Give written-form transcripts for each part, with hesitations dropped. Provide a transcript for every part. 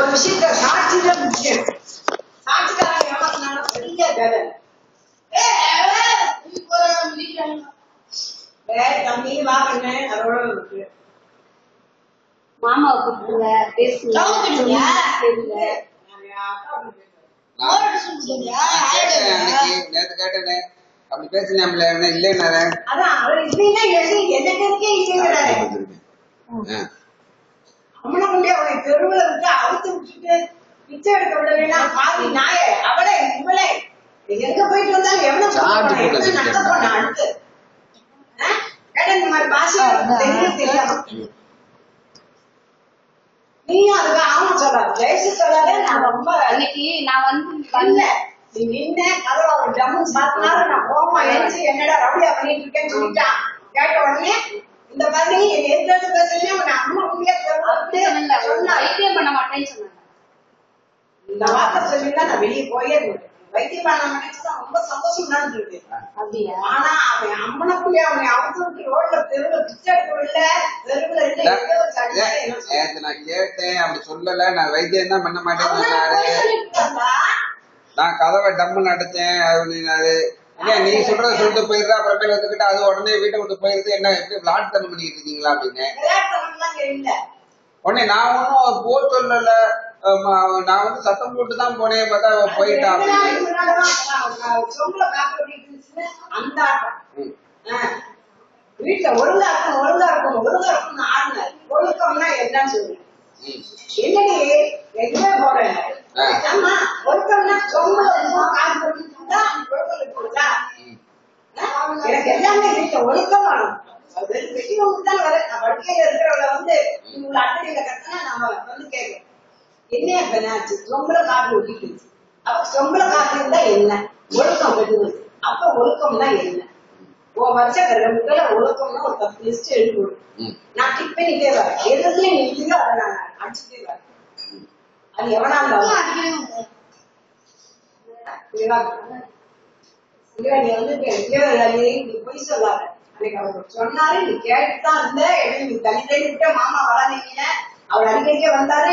ஒரு விஷயத்த சாட்சிதான் முக்கியம். சாட்சிக்காரன் ஏமாத்தினாலும் பெரிய கதை. தம்பி வா பண்ணு அதோட இருக்கு. மாமாவை கூப்பிடுங்க பேசுங்க. நேத்து கேட்டேனே அப்படி பேசினாம்ல இல்லைன்னாரு. அதான் அவர் இல்லைன்னா என்னக்கே இல்லைங்கிறாரு. அம்மனை கொண்டே அவனை தெருவில் விட்டு அவுத்து விட்டுட்டு பிச்சை எடுக்க விடலைன்னா பாதி நாய அவளே இவளே எங்க போயிட்டு வந்தாலும் எவ்வளவு நடத்த போன அடுத்து கேட்ட இந்த மாதிரி பாஷை தெரியாம நீயும் அதுக்கு ஆமா சொல்லாது ஜெயசு சொல்லாதே. நான் ரொம்ப அன்னைக்கு நான் வந்து இல்ல நீ நின்ன கதவை ஒரு ஜம்மு சாத்தினாலும் நான் கோமா எழுச்சி என்னடா ரவுடியா பண்ணிட்டு இருக்கேன்னு சொல்லிட்டான். கேட்ட உடனே இந்த மாதிரி எந்த பேசுறேன் உன்னை அம்மா முடியாது சொன்னா வைத்தியம் பண்ண மாட்டேன்னு சொன்னாங்க. இந்த வார்த்தை சொல்லிதான் நான் வெளியே போயே இருந்தேன். வைத்தியம் பண்ண மாட்டேன்னு ரொம்ப சந்தோஷம் தான் இருக்கு. அப்படியா? ஆனா அவன் அம்மனுக்குள்ளே அவனை அவுத்து விட்டு ரோட்ல தெருவில் பிச்சை எடுக்கவில்லை தெருவில் இருந்து நான் கேட்டேன். அப்படி சொல்லல. நான் வைத்தியம் தான் பண்ண மாட்டேன்னு சொன்னாரு. நான் கதவை டம்முன்னு அடைச்சேன். அது நீ சொல்றத சொல்லிட்டு போயிருந்தா அப்புறமேல வந்துகிட்டு அது உடனே வீட்டை விட்டு போயிருது. என்ன எப்படி விளாட் தண்ணி பண்ணிட்டு இருக்கீங்களா அப்படின்னு. உடனே நான் ஒன்னும் போ சொல்லல. நான் வந்து சத்தம் போட்டு தான் போனேன். பார்த்தா போயிட்டான் அப்படின்னு. வீட்டுல ஒழுங்கா இருக்கும் ஆடுன ஒழுக்கம்னா என்னன்னு சொல்லு. என்னடி எங்கே போறேன் ஒழுக்கம்னா எனக்கு எல்லாமே வீட்டுல ஒழுக்கம் வேணும். தான் வர படுக்கையில இருக்கிறவள வந்து இவங்க அட்டடியில கட்டினா நம்ம வந்து கேட்கணும் என்ன பெண்ணாச்சு சொம்பள காற்று ஒட்டிட்டு. அப்ப சொம்பள காற்று இருந்தா என்ன ஒழுக்கம் கட்டுது. அப்ப ஒழுக்கம்னா என்ன வருஷக்கல்ல ஒழுக்கம்னா ஒரு 10 லிஸ்ட் எழுதி நான் டிக் பண்ணிட்டே வரேன். எதுவுமே நீங்களோ அதை நான் அடிச்சுட்டே வரேன். அது எவனா இருந்தாலும் நீ வந்து நீ போய் சொல்லாத. அன்னைக்கு அவர் சொன்னாரு நீ கேட்டுதான் இருந்த. நீ தள்ளி தள்ளி விட்ட மாமா வராதீங்க. அவர் அடிக்கடிக்கே வந்தாரு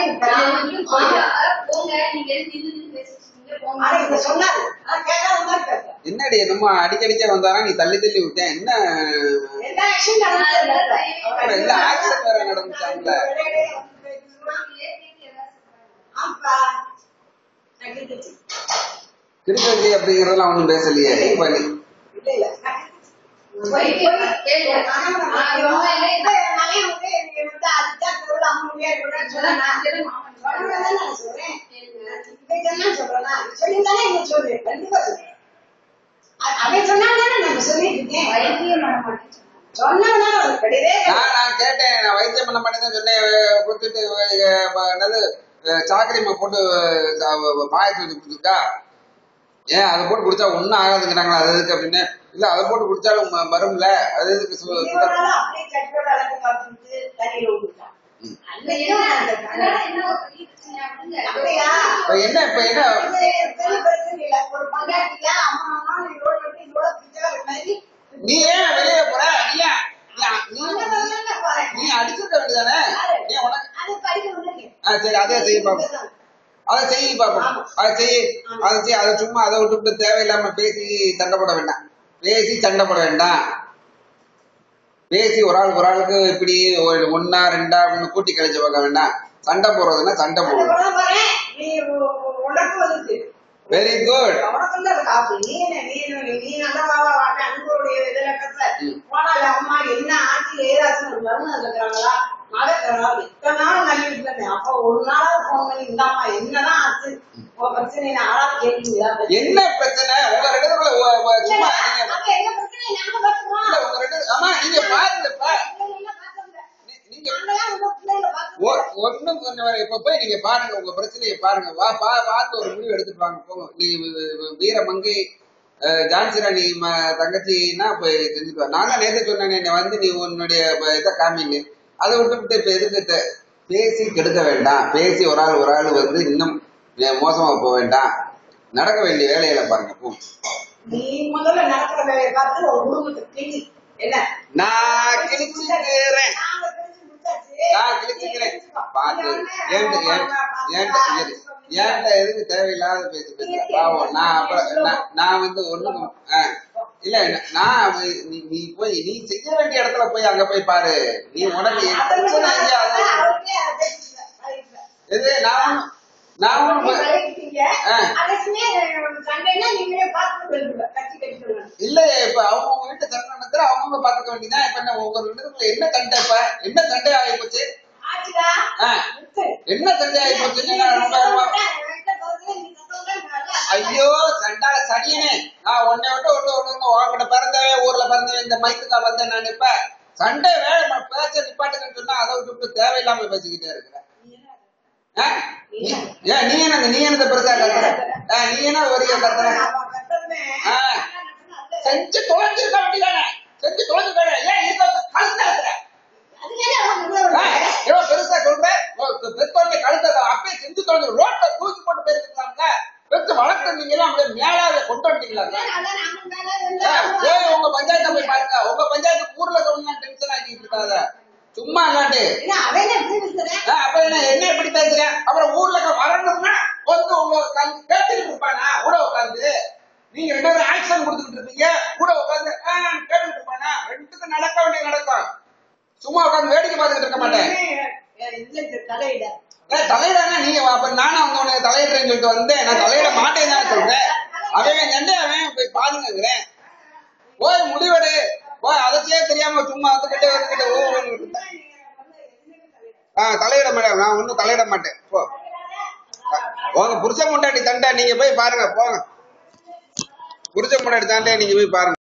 சொன்னாரு. என்னடி நம்ம அடிக்கடிக்கே வந்தாரா நீ தள்ளி தள்ளி விட்டேன். என்ன ஆக்சிடென்ட் வேற நடந்துச்சாங்கள. திருப்பதி அப்படிங்கறதெல்லாம் ஒண்ணும் பேசலையே. இப்ப நான் கேட்டேன். நான் வைத்தியம் பண்ண மாட்டேன்னு சொன்னேன். கொடுத்துட்டு என்னது சாக்கரிமா போட்டு பாயத்து வச்சு குடிச்சுட்டா. ஏன் அதை போட்டு குடிச்சா ஒன்னும் ஆகாதுங்கிறாங்களா. அது எதுக்கு அப்படின்னு. இல்ல அதை போட்டு குடிச்சாலும் வரும்ல. அது எதுக்கு என்ன இப்ப என்ன நீ ஏன் வெளியே போற. நீ அடிச்சிருக்க வேண்டியதானே. சரி அதே செய்ய பாப்போம். அதை செய்ய பாப்போம். அதை செய்ய அதை சும்மா அதை விட்டு தேவையில்லாம பேசி சண்டை போட வேண்டாம். பேசி ஒரு ஆளுக்கு இப்படி 1 2 அப்படின்னு கூட்டி கழிச்சு பார்க்க வேண்டாம். சண்டை போடுறதுன்னா சண்டை போடுறது. Very good. அம்மா என்ன ஆட்சி ஏதாச்சும் ஒரு மருந்து இருக்கிறாங்களா இத்தனை நாள் நல்லிட்டு இருந்தேன். அப்ப ஒரு நாளாவது போன் பண்ணி இந்தாமா என்னதான் ஆச்சு பிரச்சனை ஆளாது கேட்டீங்களா. என்ன பிரச்சனை உங்க 2 பேருக்குள்ள சும்மா என்ன பிரச்சனை நாங்க பாத்துக்கிறோம். உங்க 2 ஆமா நீங்க பாருங்கப்பா. ஒண்ணும் இப்ப போய் நீங்க பாருங்க. உங்க பிரச்சனையை பாருங்க. பார்த்து ஒரு முடிவு எடுத்துட்டு வாங்க. போங்க. நீ வீரமங்கை ஜான்சி ராணி தங்கச்சின்னா போய் செஞ்சுட்டு வா. நான் தான் நேற்று சொன்னேன் வந்து நீ உன்னுடைய இதை காமிங்க. அதை விட்டு இப்ப எதுக்கிட்ட பேசி கெடுக்க வேண்டாம். பேசி ஒரு ஆள் வந்து இன்னும் மோசமா போக வேண்டாம். நடக்க வேண்டிய வேலைகளை பாருங்க. போ நீ முதல்ல நடக்கிற வேலையை பார்த்து ஒரு குடும்பத்துக்கு என்ன நான் கிழிச்சுக்கிறேன். பாத்து ஏன்ட்ட எதுக்கு தேவையில்லாத பேசி பேசுற பாவம். நான் வந்து ஒண்ணும் இல்ல. நான் நீ போய் நீ செய்ய வேண்டிய இடத்துல போய் அங்க போய் பாரு. நீ உனக்கு இது நான் இல்ல. இப்ப அவங்க வீட்டு சண்டை நடத்துற அவங்க பாத்துக்க வேண்டியதான். இப்ப என்ன ஒவ்வொரு இடத்துல என்ன சண்டை? இப்ப என்ன சண்டை ஆகி போச்சு? என்ன சண்டை ஆகி போச்சுன்னு ஐயோ சண்டா சனியனே. நான் உன்னை விட்டு உங்ககிட்ட பிறந்தவே ஊர்ல பிறந்தவே இந்த மைத்துக்கா வந்தேன். நான் இப்ப சண்டை வேலை பேச நிப்பாட்டுன்னு சொன்னா அதை விட்டு தேவையில்லாம பேசிக்கிட்டே இருக்கிறேன். நீ என்ன பெருசா கத்துற? நீ என்ன வரிய கத்துற? செஞ்சு தொலைஞ்சிருக்க வேண்டியதானே? செஞ்சு தொலைஞ்சிருக்க. ஏன் இருக்க கழுத்த பெருசா சொல்றேன். கழுத்த அப்பயே செஞ்சு தொலைஞ்சு ரோட்டை தூக்கி போட்டு பேசிருக்காங்க. வச்சு வளர்த்து நீங்க எல்லாம் அப்படியே மேலாவே கொண்டு வந்துட்டீங்களா? போய் உங்க பஞ்சாயத்தை போய் பாருங்க. உங்க பஞ்சாயத்து ஊர்ல கவர்மெண்ட் டென்ஷன் ஆக்கிட்டு இருக்காத சும்மா இல்லாண்டு. அப்ப என்ன எப்படி பேசுறேன்? அப்புறம் ஊர்ல வரணும்னா வந்து உங்க கேட்டுட்டு இருப்பானா கூட உட்காந்து? நீங்க 2 பேரும் ஆக்ஷன் கொடுத்துட்டு இருப்பீங்க. கூட உட்காந்து கேட்டுட்டு இருப்பானா? 2த்துக்கும் நடக்க வேண்டிய நடக்கும். சும்மா உட்காந்து வேடிக்கை பார்த்துட்டு இருக்க மாட்டேன். தலையிடானா நீங்க அப்ப நானும் அவங்க உனக்கு தலையிடுறேன்னு சொல்லிட்டு வந்தேன். நான் தலையிட மாட்டேன்னு தானே சொல்றேன். அவன் சண்டை அவன் போய் பாருங்கிறேன். போய் முடிவெடு. போய் அதத்தையே தெரியாம சும்மா வந்துகிட்டே தலையிட மாட்டேன். நான் ஒன்னும் தலையிட மாட்டேன். போ உங்க புருஷ முண்டாட்டி சண்டை நீங்க போய் பாருங்க. போங்க புருஷ முண்டாட்டி சண்டை நீங்க போய் பாருங்க.